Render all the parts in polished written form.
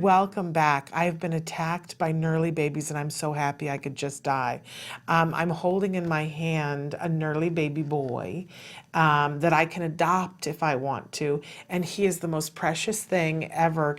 Welcome back. I've been attacked by gnurly babies and I'm so happy I could just die. I'm holding in my hand a gnurly baby boy that I can adopt if I want to. And he is the most precious thing ever.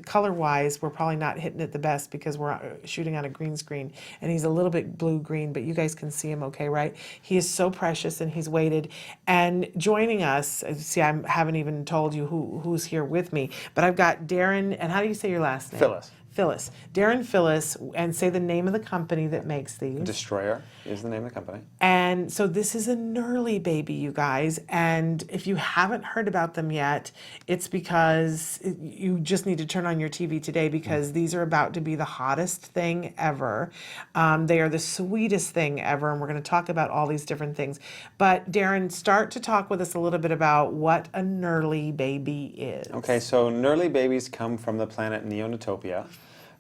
Color-wise, we're probably not hitting it the best because we're shooting on a green screen and he's a little bit blue-green, but you guys can see him okay, right? He is so precious and he's waited. And joining us, see, I haven't even told you who's here with me, but I've got Daryn, and how do you say your last name? Fillis. Fillis. Daryn Fillis, and say the name of the company that makes these. Distroller is the name of the company. And so this is a gnurly baby, you guys. And if you haven't heard about them yet, it's because you just need to turn on your TV today because these are about to be the hottest thing ever. They are the sweetest thing ever. And we're going to talk about all these different things. But Daryn, start to talk with us a little bit about what a gnurly baby is. Okay, so gnurly babies come from the planet Neonatopia.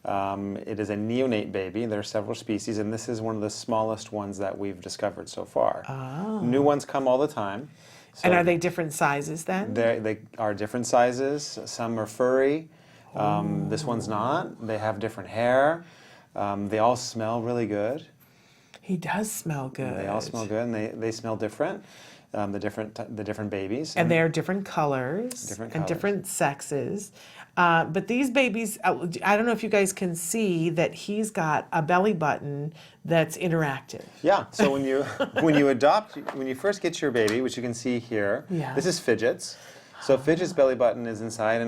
It is a neonate baby. There are several species, and this is one of the smallest ones that we've discovered so far. Oh. New ones come all the time. So and are they different sizes then? They are different sizes. Some are furry. This one's not. They have different hair. They all smell really good. He does smell good. They all smell good, and they smell different. The different babies. And they're different colors. And different sexes. But these babies, I don't know if you guys can see that he's got a belly button that's interactive. Yeah, so when you when you first get your baby, which you can see here, this is Fidget's. So Fidget's belly button is inside,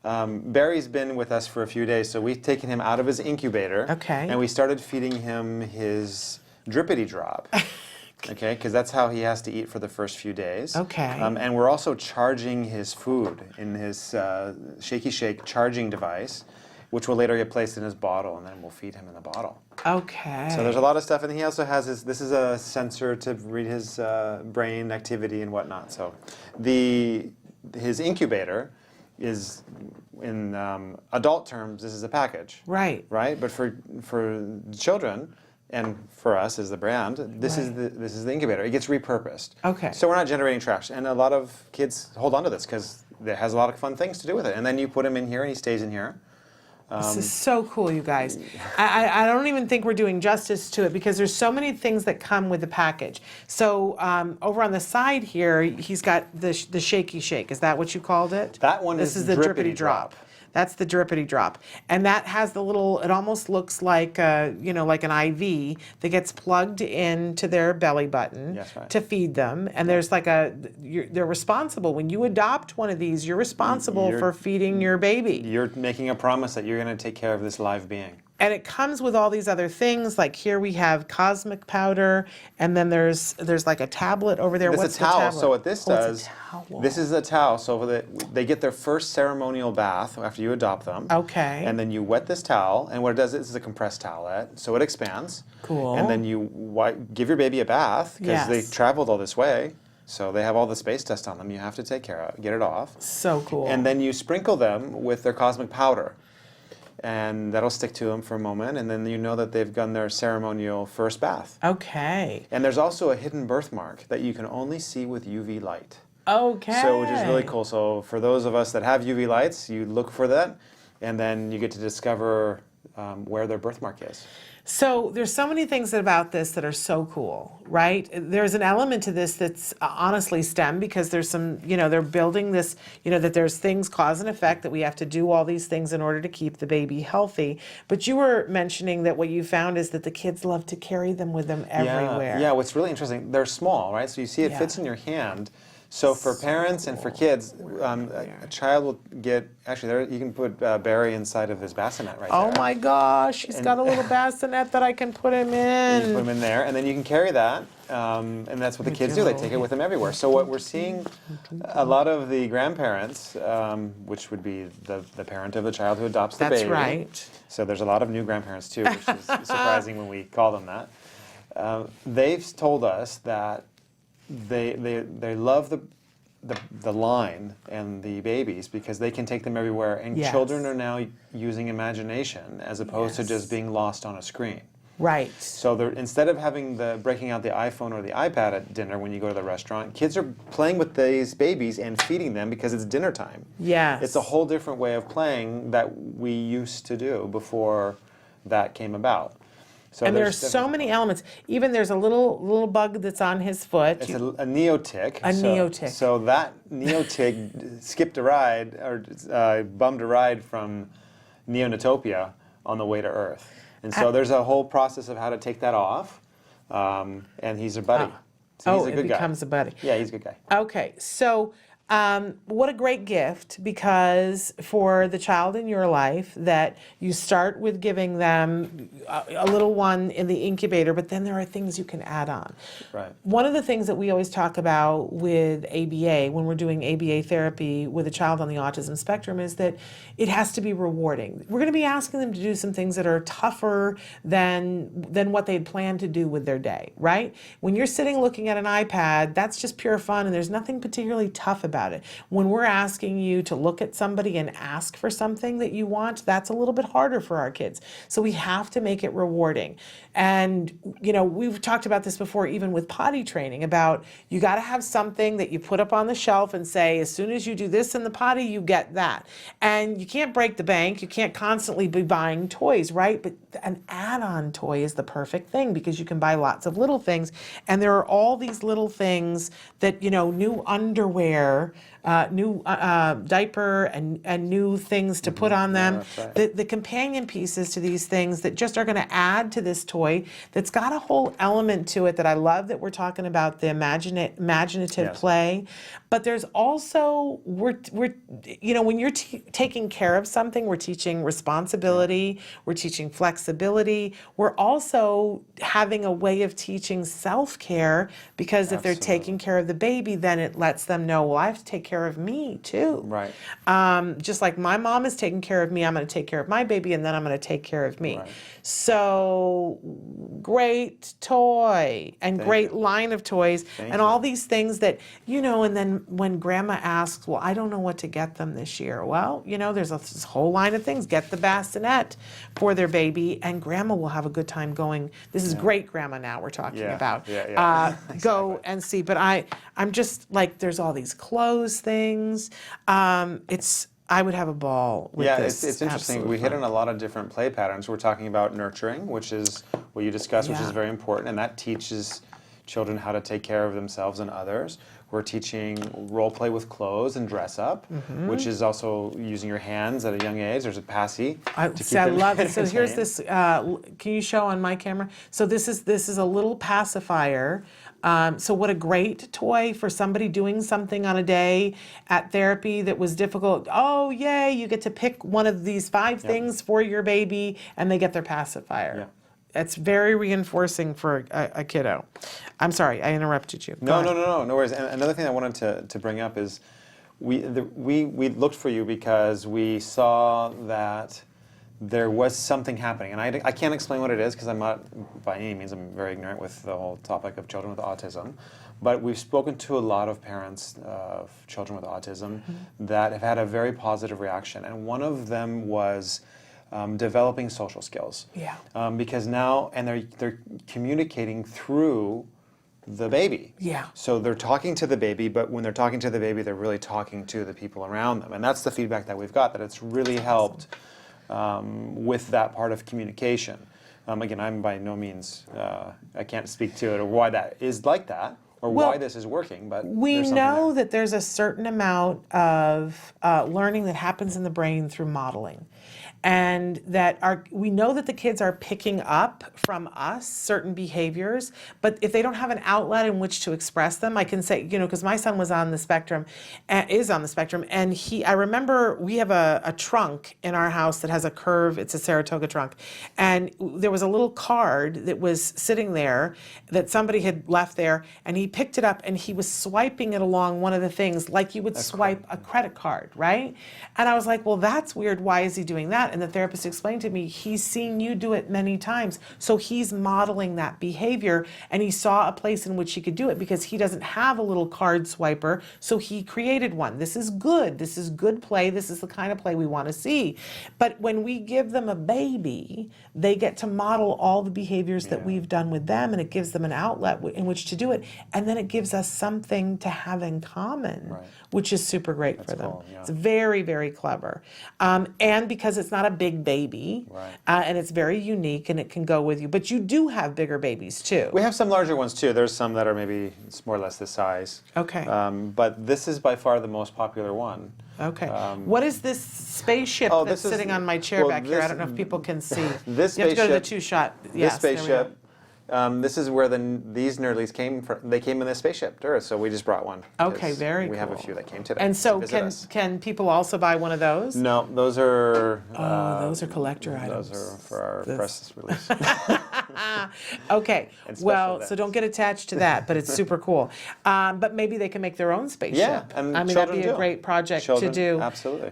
and Barry's been with us for a few days, so we've taken him out of his incubator. Okay. And we started feeding him his Trippity Drop. Okay, because that's how he has to eat for the first few days. Okay. And we're also charging his food in his Shaky Shake charging device, which will later get placed in his bottle, and then we'll feed him in the bottle. Okay. So there's a lot of stuff, and he also has this is a sensor to read his brain activity and whatnot. So his incubator is, in adult terms, this is a package. Right. Right? But for children, and for us as the brand, this is the incubator. It gets repurposed. Okay. So we're not generating trash, and a lot of kids hold on to this because it has a lot of fun things to do with it. And then you put him in here, and he stays in here. This is so cool, you guys. I don't even think we're doing justice to it because there's so many things that come with the package. So over on the side here, he's got the Shaky Shake. Is that what you called it? That one is the Trippity Drop. That's the Trippity Drop. And that has the little, it almost looks like, like an IV that gets plugged into their belly button to feed them. And there's like they're responsible. When you adopt one of these, you're responsible for feeding your baby. You're making a promise that you're going to take care of this live being. And it comes with all these other things, like here we have cosmic powder, and then there's like a tablet over there. What's a towel. So what this does, this is a towel. So they get their first ceremonial bath after you adopt them. Okay. And then you wet this towel, and what it does is a compressed towelette, so it expands. Cool. And then you give your baby a bath because they traveled all this way. So they have all the space dust on them. You have to take care of it, get it off. So cool. And then you sprinkle them with their cosmic powder. And that'll stick to them for a moment, and then you know that they've done their ceremonial first bath. Okay. And there's also a hidden birthmark that you can only see with UV light. Okay. So, which is really cool. So for those of us that have UV lights, you look for that, and then you get to discover where their birthmark is. So there's so many things about this that are so cool, right? There's an element to this that's honestly STEM because there's some, they're building this, that there's things cause and effect, that we have to do all these things in order to keep the baby healthy. But you were mentioning that what you found is that the kids love to carry them with them everywhere. Yeah, what's really interesting, they're small, right? So you see it fits in your hand. So for parents and for kids, a child will get, actually you can put Barry inside of his bassinet right there. Oh my gosh, he's got a little bassinet that I can put him in. You can put him in there, and then you can carry that, and that's what the kids do. They take it with them everywhere. So what we're seeing, a lot of the grandparents, which would be the parent of the child who adopts the baby. That's right. So there's a lot of new grandparents too, which is surprising when we call them that. They've told us that they love the line and the babies because they can take them everywhere, and children are now using imagination as opposed to just being lost on a screen. Right. So instead of having breaking out the iPhone or the iPad at dinner when you go to the restaurant, kids are playing with these babies and feeding them because it's dinner time. Yes. It's a whole different way of playing that we used to do before that came about. So And there's so many elements. Even there's a little bug that's on his foot. It's a neotic. A neotic. So that neotic skipped a ride or bummed a ride from Neonatopia on the way to Earth. And so there's a whole process of how to take that off. And he's a buddy. So he's a good guy. It becomes a buddy. Yeah, he's a good guy. Okay, so what a great gift, because for the child in your life that you start with giving them a little one in the incubator, but then there are things you can add on. Right. One of the things that we always talk about with ABA, when we're doing ABA therapy with a child on the autism spectrum, is that it has to be rewarding. We're going to be asking them to do some things that are tougher than what they'd planned to do with their day, right? When you're sitting looking at an iPad, that's just pure fun, and there's nothing particularly tough about it. When we're asking you to look at somebody and ask for something that you want, that's a little bit harder for our kids. So we have to make it rewarding. And, we've talked about this before, even with potty training, about you got to have something that you put up on the shelf and say, as soon as you do this in the potty, you get that. And you can't break the bank. You can't constantly be buying toys, right? But an add-on toy is the perfect thing, because you can buy lots of little things. And there are all these little things that, new underwear, new diaper, and new things to put on them. Yeah, that's right. The companion pieces to these things that just are going to add to this toy that's got a whole element to it that I love, that we're talking about the imaginative Yes. play. But there's also, when you're taking care of something, we're teaching responsibility, we're teaching flexibility, we're also having a way of teaching self-care, because if they're taking care of the baby, then it lets them know, well, I have to take care of me too. Right. Just like my mom is taking care of me, I'm going to take care of my baby, and then I'm going to take care of me. Right. So great toy and great line of toys and all these things that, and then when grandma asks, well, I don't know what to get them this year. Well, there's this whole line of things. Get the bassinet for their baby, and grandma will have a good time going. This is great grandma now we're talking about. Yeah. Go and see. But I'm just like, there's all these clothes things. I would have a ball with this. Yeah, it's interesting. Absolute We hit fun. on a lot of different play patterns. We're talking about nurturing, which is what you discussed, which Yeah. is very important, and that teaches children how to take care of themselves and others. We're teaching role play with clothes and dress up, which is also using your hands at a young age. There's a passy. I them love it. So here's entertained. this. Can you show on my camera? So this is a little pacifier. So what a great toy for somebody doing something on a day at therapy that was difficult. Oh, yay, you get to pick one of these 5 things for your baby, and they get their pacifier. Yeah. It's very reinforcing for a kiddo. I'm sorry, I interrupted you. No worries. And another thing I wanted to bring up is we looked for you because we saw that there was something happening, and I can't explain what it is, because I'm not, by any means, I'm very ignorant with the whole topic of children with autism, but we've spoken to a lot of parents of children with autism that have had a very positive reaction, and one of them was developing social skills. Yeah. Because now, and they're communicating through the baby. Yeah. So they're talking to the baby, but when they're talking to the baby, they're really talking to the people around them, and that's the feedback that we've got, that it's really helped with that part of communication. Again, I'm by no means, I can't speak to it or why that is like that, or why this is working, but we there's something know there. that there's a certain amount of learning that happens in the brain through modeling. And that we know that the kids are picking up from us certain behaviors, but if they don't have an outlet in which to express them, I can say, because my son was on the spectrum, is on the spectrum, and I remember we have a trunk in our house that has a curve. It's a Saratoga trunk, and there was a little card that was sitting there that somebody had left there, and he picked it up and he was swiping it along one of the things like you would swipe a credit card, right? And I was like, well, that's weird. Why is he doing that? And the therapist explained to me, he's seen you do it many times. So he's modeling that behavior, and he saw a place in which he could do it because he doesn't have a little card swiper. So he created one. This is good. This is good play. This is the kind of play we want to see. But when we give them a baby, they get to model all the behaviors that we've done with them, and it gives them an outlet in which to do it. And then it gives us something to have in common, which is super great for them. Cool, yeah. It's very, very clever. And because it's not a big baby, and it's very unique, and it can go with you. But you do have bigger babies too. We have some larger ones too. There's some that are maybe it's more or less this size. Okay. But this is by far the most popular one. Okay. What is this spaceship that's sitting on my chair back here? I don't know if people can see. This you have to go to the spaceship- two-shot. Yes, This spaceship, this is where these nerdlies came from. They came in this spaceship to Earth, so we just brought one. Okay, 'cause very We have a cool. few that came today. And so to visit us. can people also buy one of those? No, those are. Oh, those are collector items. Those are for our press release. Okay, And special well, so events. don't get attached to that, but it's super cool. But maybe they can make their own spaceship. Yeah, and I mean, that'd children be a do. great project Children, to do. absolutely.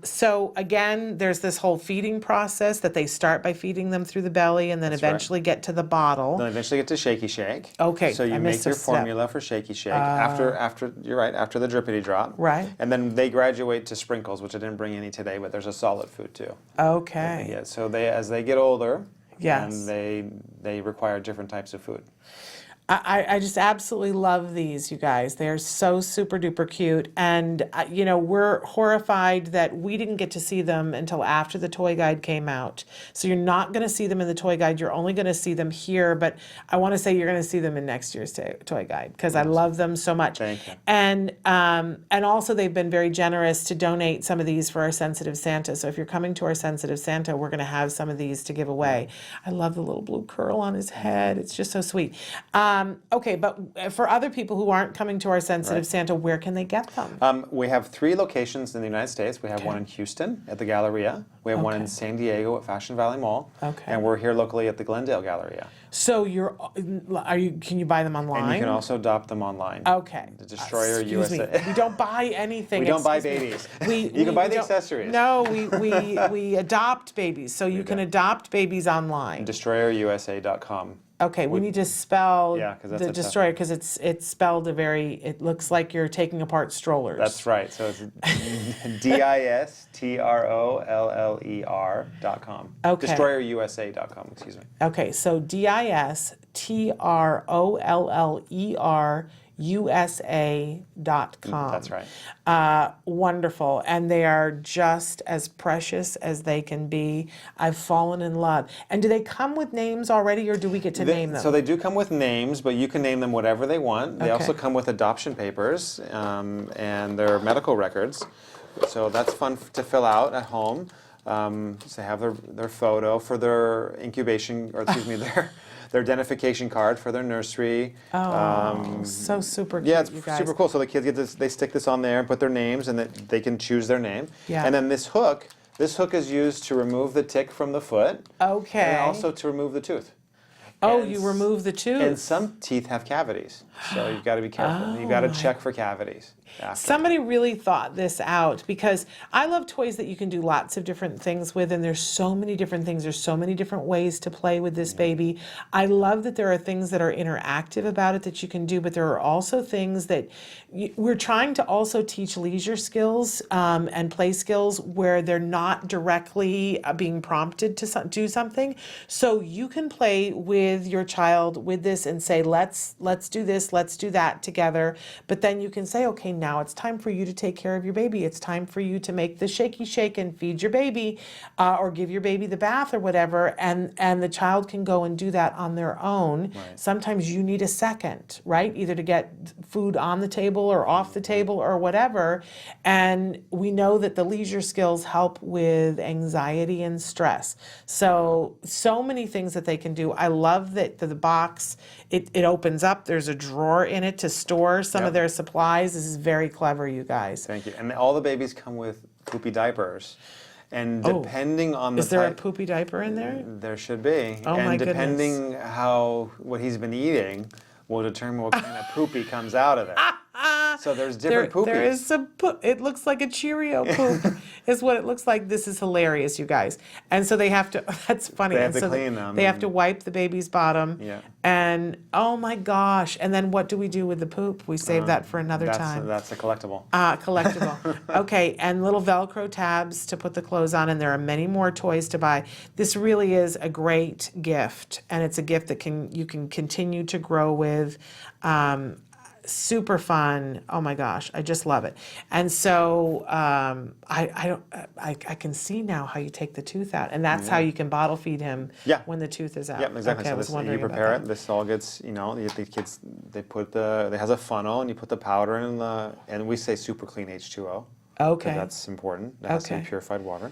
So again, there's this whole feeding process that they start by feeding them through the belly and then That's right. eventually get to the bottle. Then eventually get to Shaky Shake. Okay, So I you missed make your a step. formula for Shaky Shake after you're right after the Drippity Drop. Right. And then they graduate to sprinkles, which I didn't bring any today, but there's a solid food too. Okay. Yeah. So as they get older, Yes. and they require different types of food. I just absolutely love these, you guys. They're so super duper cute. And, we're horrified that we didn't get to see them until after the toy guide came out. So you're not going to see them in the toy guide. You're only going to see them here. But I want to say you're going to see them in next year's toy guide because I love them so much. Thank you. And also they've been very generous to donate some of these for our Sensitive Santa. So if you're coming to our Sensitive Santa, we're going to have some of these to give away. I love the little blue curl on his head. It's just so sweet. Okay, but for other people who aren't coming to our Sensitive Santa, where can they get them? We have 3 locations in the United States. We have one in Houston at the Galleria. We have one in Okay. San Diego at Fashion Valley Mall. Okay. And we're here locally at the Glendale Galleria. So can you buy them online? And you can also adopt them online. Okay. The Distroller Excuse USA. Me. We don't buy anything. We don't buy Excuse me. babies. You can buy the don't- accessories. No, we adopt babies. So you can adopt babies online. DestroyerUSA.com. Okay, we need to spell Yeah, 'cause that's the a tough Destroyer because it's spelled it looks like you're taking apart strollers. That's right. So it's DISTROLLER.com. Okay. DestroyerUSA.com, excuse me. Okay, so DISTROLLER USA.com. That's right. Wonderful. And they are just as precious as they can be. I've fallen in love. And do they come with names already, or do we get to name them? So they do come with names, but you can name them whatever they want. They Okay. also come with adoption papers and their medical records. So that's fun to fill out at home. So they have their photo for their incubation, or excuse me, their identification card for their nursery. So super cute, Yeah, it's you guys. super cool. So the kids get this, they stick this on there and put their names, and they can choose their name. Yeah. And then this hook is used to remove the tick from the foot. Okay. And also to remove the tooth. Oh, And you remove the tooth. And some teeth have cavities, so you've got to be careful. You've got to check for cavities. after. Somebody really thought this out because I love toys that you can do lots of different things with, and there's so many different things. There's so many different ways to play with this baby. I love that there are things that are interactive about it that you can do, but there are also things that we're trying to also teach leisure skills and play skills where they're not directly being prompted to do something. So you can play with your child with this and say, let's do this, let's do that together. But then you can say, okay, now it's time for you to take care of your baby. It's time for you to make the shaky shake and feed your baby or give your baby the bath or whatever. And the child can go and do that on their own. Right. Sometimes you need a second, right? Either to get food on the table or off the table or whatever. And we know that the leisure skills help with anxiety and stress. So many things that they can do. I love that the box, it opens up. There's a drawer in it to store some of Yep. their supplies. This is very clever, you guys. Thank you. And all the babies come with poopy diapers. And depending on the Is there a type, poopy diaper in there? there should be. Oh, and my depending what he's been eating will determine what kind of poopy comes out of it. So there's different poopies. There is some poop. It looks like a Cheerio poop is what it looks like. This is hilarious, you guys. And so they have to, that's funny. They have and to so clean them They have and- to wipe the baby's bottom. Yeah. And oh my gosh. And then what do we do with the poop? We save that for another time. That's a collectible. Collectible. Okay, and little Velcro tabs to put the clothes on, and there are many more toys to buy. This really is a great gift, and it's a gift that you can continue to grow with. Super fun. Oh my gosh, I just love it. And so I can see now how you take the tooth out, and that's how you can bottle feed him when the tooth is out. Yep, exactly. Okay, So I was this, wondering you about prepare that. it. This all gets, the kids, it has a funnel, and you put the powder in and we say super clean H2O. Okay. That's important. That has to be Okay. purified water.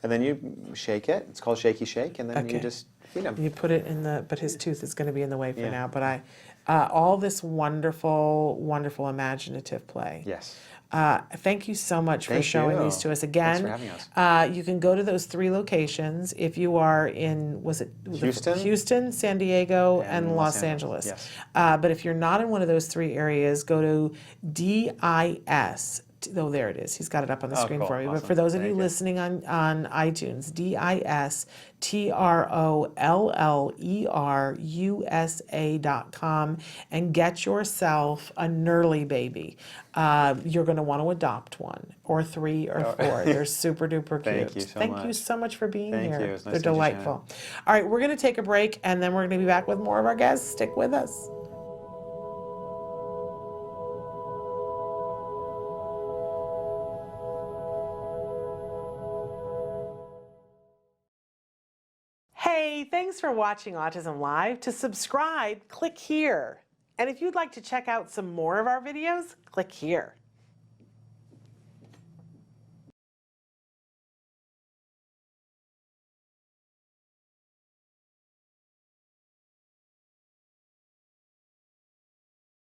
And then you shake it. It's called shaky shake, and then you just feed him. You put it in but his tooth is going to be in the way for now. But all this wonderful, wonderful imaginative play. Yes. Thank you so much for Thank showing you. these to us again. Thanks for having us. You can go to those 3 locations if you are in Houston, San Diego, and Los Angeles. Yes. But if you're not in one of those 3 areas, go to DIS. Oh, there it is. He's got it up on the screen cool. for me. But Awesome. for those of you Thank you. listening on iTunes, DISTROLLERUSA.com, and get yourself a Nearly Baby. You're going to want to adopt one, or 3 or 4. They're super duper cute. Thank you so Thank much. you so much for being Thank here. you. It's nice They're to meet you, delightful. All right, we're going to take a break, and then we're going to be back with more of our guests. Stick with us. Hey, thanks for watching Autism Live. To subscribe, click here. And if you'd like to check out some more of our videos, click here.